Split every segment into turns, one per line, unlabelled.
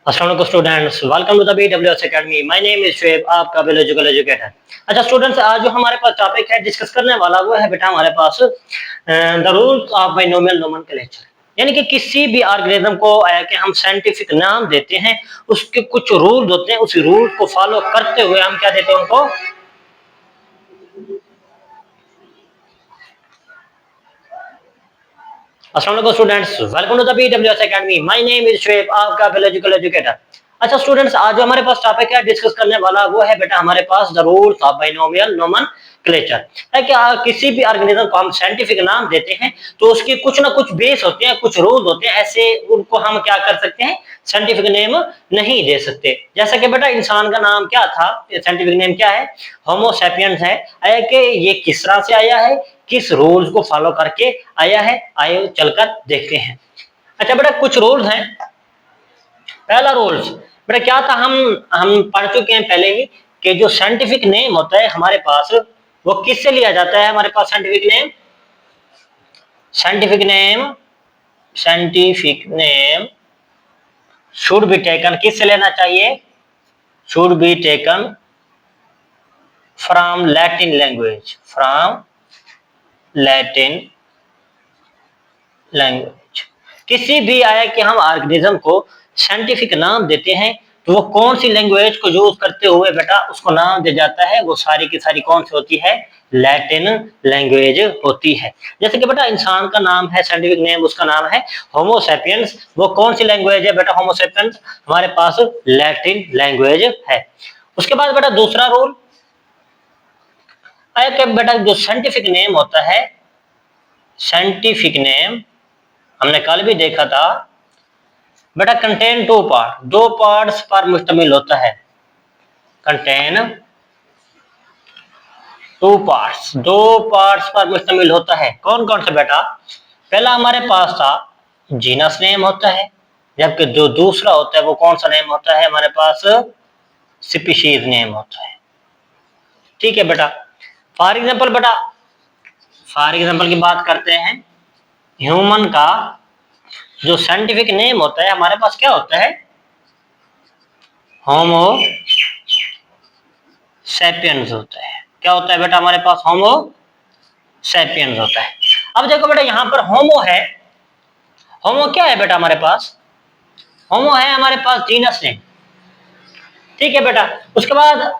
अस्सलाम students, welcome to the BWS academy. My name is Shoaib, आपका biological educator. अच्छा students, आज जो हमारे पास टॉपिक है डिस्कस करने वाला वो है बेटा हमारे पास the rules of binomial nomenclature. यानी कि किसी भी ऑर्गेनिज्म को कि हम साइंटिफिक नाम देते हैं, उसके कुछ रूल्स होते हैं, उसी रूल को फॉलो करते हुए हम क्या देते हैं उनको। अस्सलाम students, welcome to the BWS academy. My name is Shoaib, आपका बायोलॉजिकल एजुकेटर। अच्छा स्टूडेंट्स, आज जो हमारे पास टॉपिक है डिस्कस करने वाला वो है बेटा हमारे पास the rules of binomial nomenclature. है कि किसी भी ऑर्गेनिज्म को हम साइंटिफिक नाम देते हैं तो उसके कुछ ना कुछ बेस होते हैं, कुछ रूल्स होते हैं, ऐसे उनको हम क्या कर सकते हैं, साइंटिफिक नेम नहीं दे सकते। जैसा कि बेटा इंसान का नाम क्या था, साइंटिफिक नेम क्या है, होमो सैपियंस है कि ये किस तरह से आया है, किस रूल्स को फॉलो करके आया है, आइए चलकर देखते हैं। अच्छा बेटा कुछ रूल्स हैं। पहला रूल्स बेटा क्या था, हम पढ़ चुके हैं पहले ही कि जो साइंटिफिक नेम होता है हमारे पास वो किससे लिया जाता है। हमारे पास scientific name should be taken, किससे लेना चाहिए, should be taken from Latin language, किसी भी आया कि हम ऑर्गेनिज्म को साइंटिफिक नाम देते हैं तो वो कौन सी लैंग्वेज को यूज करते हुए बेटा उसको नाम दिया जाता है, वो सारी की सारी कौन सी होती है, लैटिन लैंग्वेज होती है। जैसे कि बेटा इंसान का नाम है, साइंटिफिक नेम उसका नाम है होमो सैपियंस, वो कौन सी लैंग्वेज है बेटा, होमो सैपियंस हमारे पास लैटिन लैंग्वेज है। उसके बाद बेटा दूसरा रूल आया कि बेटा जो साइंटिफिक नेम होता है, साइंटिफिक नेम हमने कल भी देखा था बेटा कंटेन टू पार्ट, दो पार्ट्स पर मुश्तमिल होता है, कंटेन टू पार्ट्स, दो पार्ट्स पर मुश्तमिल होता है। कौन कौन से बेटा, पहला हमारे पास था जीनस नेम होता है, जबकि जो दूसरा होता है वो कौन सा नेम होता है, हमारे पास स्पीशीज नेम होता है। ठीक है बेटा, फॉर एग्जाम्पल की बात करते हैं, ह्यूमन का जो साइंटिफिक नेम होता है हमारे पास क्या होता है, होमो सैपियंस होता है। क्या होता है बेटा, हमारे पास होमो सैपियंस होता है। अब देखो बेटा यहां पर होमो है, होमो क्या है बेटा हमारे पास, होमो है हमारे पास जीनस नेम। ठीक है बेटा, उसके बाद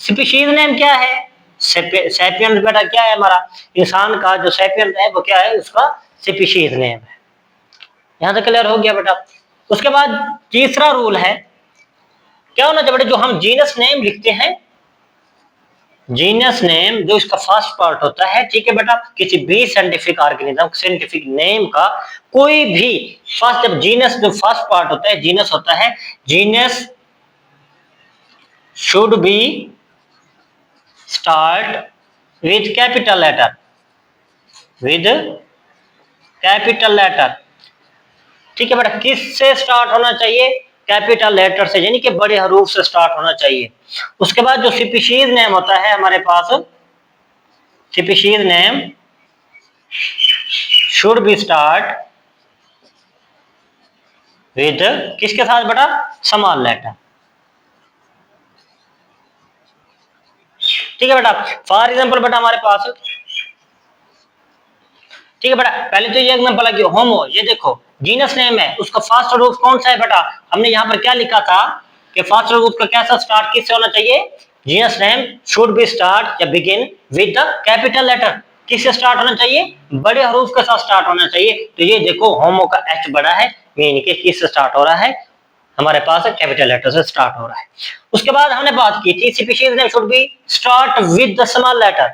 स्पीशीज नेम क्या है, सैपियंस बेटा क्या है, हमारा इंसान का जो सैपियंस है वो क्या है, उसका स्पीशीज नेम है। यहां तक क्लियर हो गया बेटा। उसके बाद तीसरा रूल है, क्या होना चाहिए बेटा, जो हम जीनस नेम लिखते हैं, जीनस नेम जो इसका फर्स्ट पार्ट होता है, ठीक है बेटा, किसी भी साइंटिफिक ऑर्गेनिज्म साइंटिफिक नेम का कोई भी फर्स्ट, जब जीनस जो फर्स्ट पार्ट होता है जीनस होता है, genus should be start with capital letter, with capital letter. ठीक है बेटा, किससे स्टार्ट होना चाहिए, कैपिटल लेटर से, यानी कि बड़े हरूफ से स्टार्ट होना चाहिए। उसके बाद जो स्पीशीज नेम होता है हमारे पास, species name should be start with किसके साथ बेटा, स्मॉल लेटर। ठीक है बेटा, फॉर एग्जांपल बेटा हमारे पास, ठीक है बेटा, पहले तो ये एग्जांपल है कि होमो, ये देखो जीनस नेम है, उसका फर्स्ट रूट कौन सा है बेटा, हमने यहाँ पर क्या लिखा था कि फर्स्ट रूट का कैसा स्टार्ट किससे होना चाहिए, genus name should be start या begin with the capital letter, किससे स्टार्ट होना चाहिए, बड़े हरूफ के साथ स्टार्ट होना चाहिए। तो ये देखो होमो का एच बड़ा है, मीन के किससे स्टार्ट हो रहा है, हमारे पास कैपिटल लेटर से स्टार्ट हो रहा है। उसके बाद हमने बात की थी species name should be start with the small letter,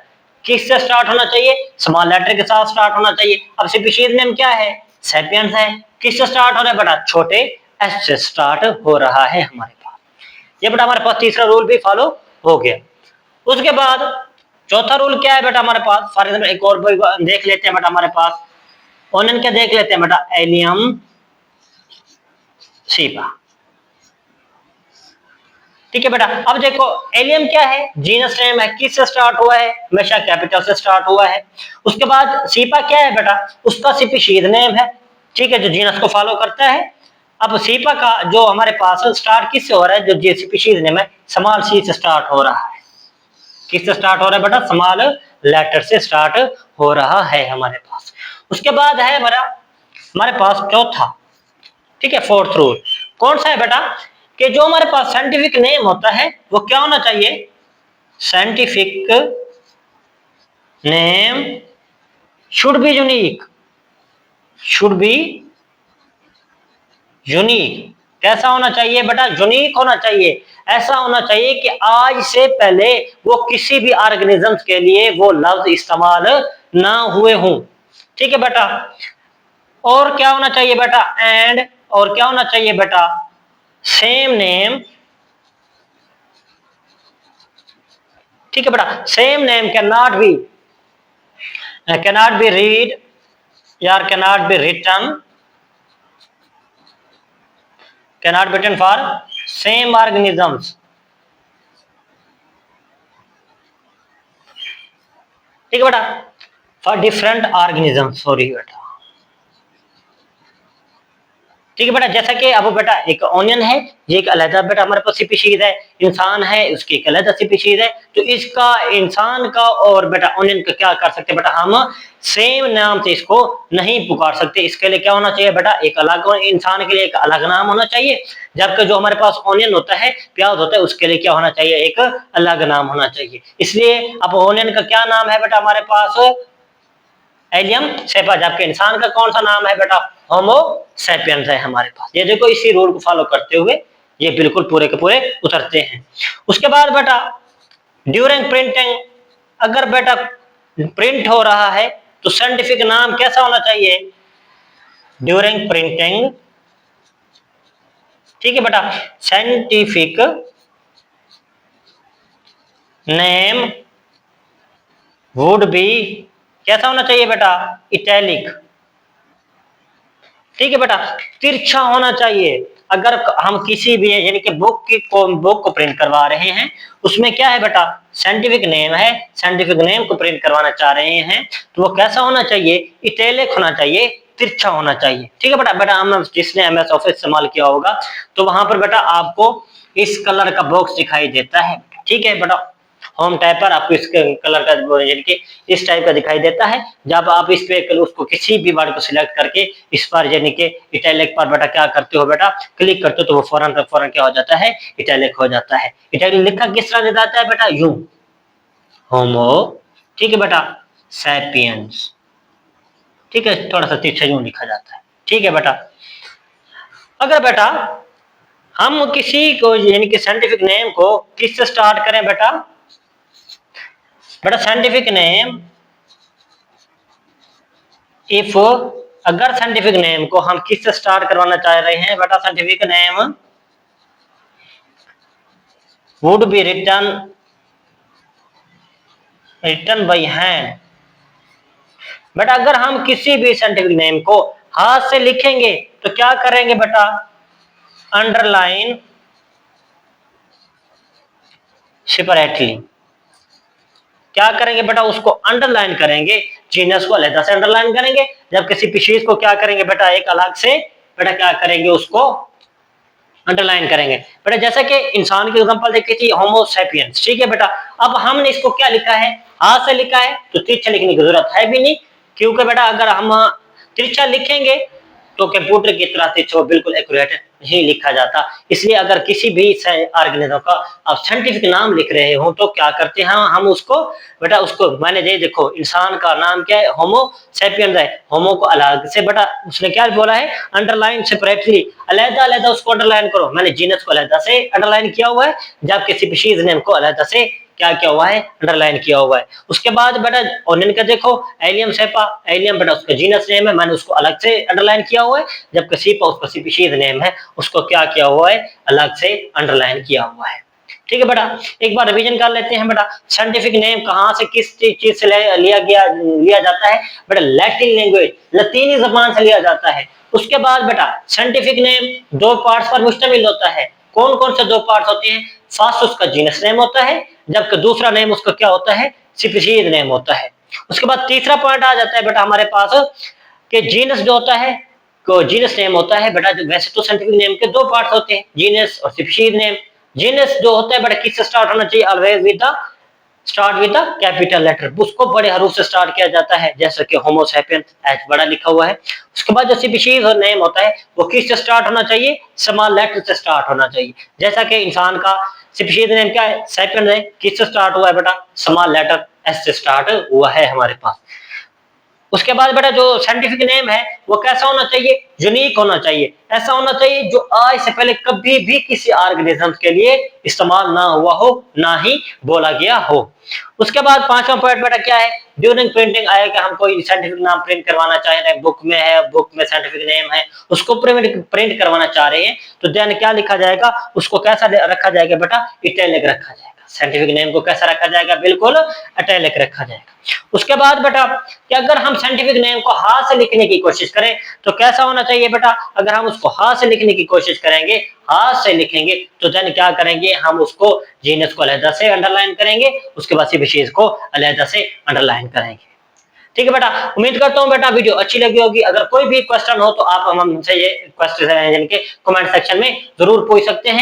किससे स्टार्ट होना चाहिए, स्मॉल लेटर के साथ स्टार्ट होना चाहिए। अब स्पीशीज नेम क्या है, सैपियंस है, किससे स्टार्ट हो रहा है बेटा, छोटे एस से स्टार्ट हो रहा है हमारे पास। ये बेटा हमारे पास तीसरा रूल भी फॉलो हो गया। उसके बाद चौथा रूल क्या है बेटा हमारे पास, फॉर एग्जाम्पल एक और देख लेते हैं बेटा, हमारे पास ओनन क्या देख लेते हैं बेटा, एलियम सीपा। ठीक है बेटा, अब देखो एलियम क्या है, जीनस नेम है, किससे स्टार्ट हुआ है, हमेशा कैपिटल से स्टार्ट हुआ है। उसके बाद सीपा क्या है बेटा, उसका स्पीशीज नेम है, ठीक है, जो जीनस को फॉलो करता है, अब सीपा का जो हमारे पास स्टार्ट किससे हो रहा है, जो स्पीशीज नेम है स्मॉल सी से स्टार्ट हो रहा है। किससे स्टार्ट हो रहा है बेटा, स्मॉल लेटर से स्टार्ट हो रहा है हमारे पास। उसके बाद है हमारा हमारे पास चौथा, ठीक है, फोर्थ रूल कौन सा है बेटा, कि जो हमारे पास साइंटिफिक नेम होता है वो क्या होना चाहिए, scientific name should be unique, should be unique. कैसा होना चाहिए बेटा, यूनिक होना चाहिए। ऐसा होना चाहिए कि आज से पहले वो किसी भी ऑर्गेनिज्म के लिए वो लफ्ज इस्तेमाल ना हुए हों, ठीक है बेटा। और क्या होना चाहिए बेटा, एंड और क्या होना चाहिए बेटा, सेम नेम, ठीक है बेटा, same name cannot be read या cannot be written, cannot be written for same organisms, ठीक है बेटा, फॉर डिफरेंट ऑर्गेनिज्म, सॉरी बेटा, ठीक है बेटा। जैसा कि अब बेटा एक ऑनियन है, ये एक अलग बेटा हमारे पास स्पीशीज है, इंसान है उसकी एक अलग स्पीशीज है, तो इसका इंसान का और बेटा ऑनियन का क्या कर सकते हैं बेटा, हम सेम नाम से इसको नहीं पुकार सकते। इसके लिए क्या होना चाहिए बेटा, एक अलग, इंसान के लिए एक अलग नाम होना चाहिए, जबकि जो हमारे पास ऑनियन होता है, प्याज होता है, उसके लिए क्या होना चाहिए, एक अलग नाम होना चाहिए। इसलिए अब ऑनियन का क्या नाम है बेटा हमारे पास, एलियम सेपा, जबकि इंसान का कौन सा नाम है बेटा, होमो सैपियंस है हमारे पास। ये देखो इसी रूल को फॉलो करते हुए ये बिल्कुल पूरे के पूरे उतरते हैं। उसके बाद बेटा ड्यूरिंग प्रिंटिंग, अगर बेटा प्रिंट हो रहा है तो साइंटिफिक नाम कैसा होना चाहिए, ड्यूरिंग प्रिंटिंग, ठीक है बेटा, साइंटिफिक नेम वुड बी, कैसा होना चाहिए बेटा, इटैलिक, ठीक है बेटा, तिरछा होना चाहिए। अगर हम किसी भी यानी कि बुक को प्रिंट करवा रहे हैं, उसमें क्या है बेटा, साइंटिफिक नेम है, साइंटिफिक नेम को प्रिंट करवाना चाह रहे हैं, तो वो कैसा होना चाहिए, इटैलिक होना चाहिए, तिरछा होना चाहिए, ठीक है बेटा। बेटा हम जिसने एमएस ऑफिस इस्तेमाल किया होगा तो वहां पर बेटा आपको इस कलर का बॉक्स दिखाई देता है, ठीक है बेटा, होम टाइप पर आपको इस कलर का यानी कि इस टाइप का दिखाई देता है। जब आप इस पे उसको किसी भी वर्ड को सिलेक्ट करके इस पर यानी कि इटैलिक पर बेटा क्या करते हो बेटा, क्लिक करते हो तो वो फौरन फौरन क्या हो जाता है, इटैलिक हो जाता है। इटैलिक लिखा किस तरह जाता है बेटा, यूं, होमो, ठीक है बेटा, सैपियंस, ठीक है, थोड़ा सा तिरछा यूं लिखा जाता है, ठीक है बेटा। अगर बेटा हम किसी को यानी कि साइंटिफिक नेम को किससे स्टार्ट करें बेटा, बेटा साइंटिफिक नेम, इफ अगर साइंटिफिक नेम को हम किससे स्टार्ट करवाना चाह रहे हैं बेटा, scientific name would be written by hand, बेटा अगर हम किसी भी साइंटिफिक नेम को हाथ से लिखेंगे तो क्या करेंगे बेटा, अंडरलाइन सेपरेटली, क्या करेंगे बेटा, उसको अंडरलाइन करेंगे, जीनस को अलग से अंडरलाइन करेंगे, जब किसी स्पीशीज को क्या करेंगे बेटा, एक अलग से बेटा क्या करेंगे, उसको अंडरलाइन करेंगे। बेटा जैसे कि इंसान की एग्जांपल देखी थी होमो सैपियंस, ठीक है बेटा, अब हमने इसको क्या लिखा है, हाथ से लिखा है, तो तिरछा लिखने की जरूरत है भी नहीं, क्योंकि बेटा अगर हम तिरछा लिखेंगे तो कंप्यूटर की तरह तिरछा बिल्कुल एक्यूरेट नहीं लिखा जाता। इसलिए अगर किसी भी ऑर्गेनिज्म का आप साइंटिफिक नाम लिख रहे हो तो क्या करते हैं हम उसको बेटा, उसको मैंने ये देखो इंसान का नाम क्या है, होमो सैपियंस है, होमो को अलग से बेटा उसने क्या बोला है, अंडरलाइन सेपरेटली, अलग अलग उसको अंडरलाइन करो, मैंने जीनस को अलग से अंडरलाइन किया हुआ है, जबकि स्पीशीज नेम को अलग से क्या किया हुआ है, अंडरलाइन किया हुआ है। उसके बाद बेटा ऑनियन का देखो, एलियम सेपा, एलियम बेटा उसका जीनस नेम है, मैंने उसको अलग से अंडरलाइन किया हुआ है, जबकि सीपा उसका स्पीशीज नेम है, उसको क्या किया हुआ है, अलग से अंडरलाइन किया हुआ है, ठीक है बेटा। एक बार रिवीजन कर लेते हैं बेटा, साइंटिफिक नेम कहां से किस चीज से लिया जाता है बेटा, लैटिन लैंग्वेज, लतीनी जबान से लिया जाता है। उसके बाद बेटा साइंटिफिक नेम दो पार्ट्स पर मुश्तमिल होता है, कौन कौन से दो पार्ट्स होते हैं, फर्स्ट उसका जीनस नेम होता है, जबकि दूसरा नेम उसका क्या होता है, स्पीशीज नेम होता है। उसके बाद तीसरा पॉइंट आ जाता है बेटा हमारे पास कि जीनस जो होता है को जीनस नेम होता है बेटा, वैसे तो साइंटिफिक नेम के दो पार्ट्स होते हैं, जीनस और स्पीशीज नेम। जीनस जो होता है बेटा किससे स्टार्ट होना चाहिए, always with the start with the capital letter, उसको बड़े हरूफ से स्टार्ट किया जाता है, जैसे कि होमो सैपियंस एच बड़ा लिखा हुआ है। उसके बाद जो स्पीशीज और नेम होता है वो किससे स्टार्ट होना चाहिए, स्मॉल लेटर से स्टार्ट होना चाहिए। जैसा कि इंसान का स्पीशीज नेम क्या है, सैपियंस है, किससे स्टार्ट हुआ है बेटा, स्मॉल लेटर एस से स्टार्ट हुआ है हमारे पास। उसके बाद बेटा जो साइंटिफिक नेम है वो कैसा होना चाहिए, यूनिक होना चाहिए, ऐसा होना चाहिए जो आज से पहले कभी भी किसी ऑर्गेनिज्म के लिए इस्तेमाल ना हुआ हो, ना ही बोला गया हो। उसके बाद पांचवा पॉइंट बेटा क्या है, ड्यूरिंग प्रिंटिंग आया कि हम कोई साइंटिफिक नाम प्रिंट करवाना चाह रहे हैं, बुक में है, बुक में साइंटिफिक नेम है, उसको प्रिंट करवाना चाह रहे हैं, तो देन क्या लिखा जाएगा, उसको कैसा रखा जाएगा बेटा, इटैलिक रखा जाएगा। साइंटिफिक नेम को कैसा रखा जाएगा, बिल्कुल इटैलिक रखा जाएगा। उसके बाद बेटा कि अगर हम साइंटिफिक नेम को हाथ से लिखने की कोशिश करें तो कैसा होना चाहिए बेटा, अगर हम उसको हाथ से लिखने की कोशिश करेंगे, हाथ से लिखेंगे, तो देन क्या करेंगे, हम उसको जीनस को अलग से अंडरलाइन करेंगे, उसके बाद स्पीशीज को अलग से अंडरलाइन करेंगे। ठीक है बेटा, उम्मीद करता हूँ बेटा वीडियो अच्छी लगी होगी। अगर कोई भी क्वेश्चन हो तो आप हमसे ये क्वेश्चन कमेंट सेक्शन में जरूर पूछ सकते हैं।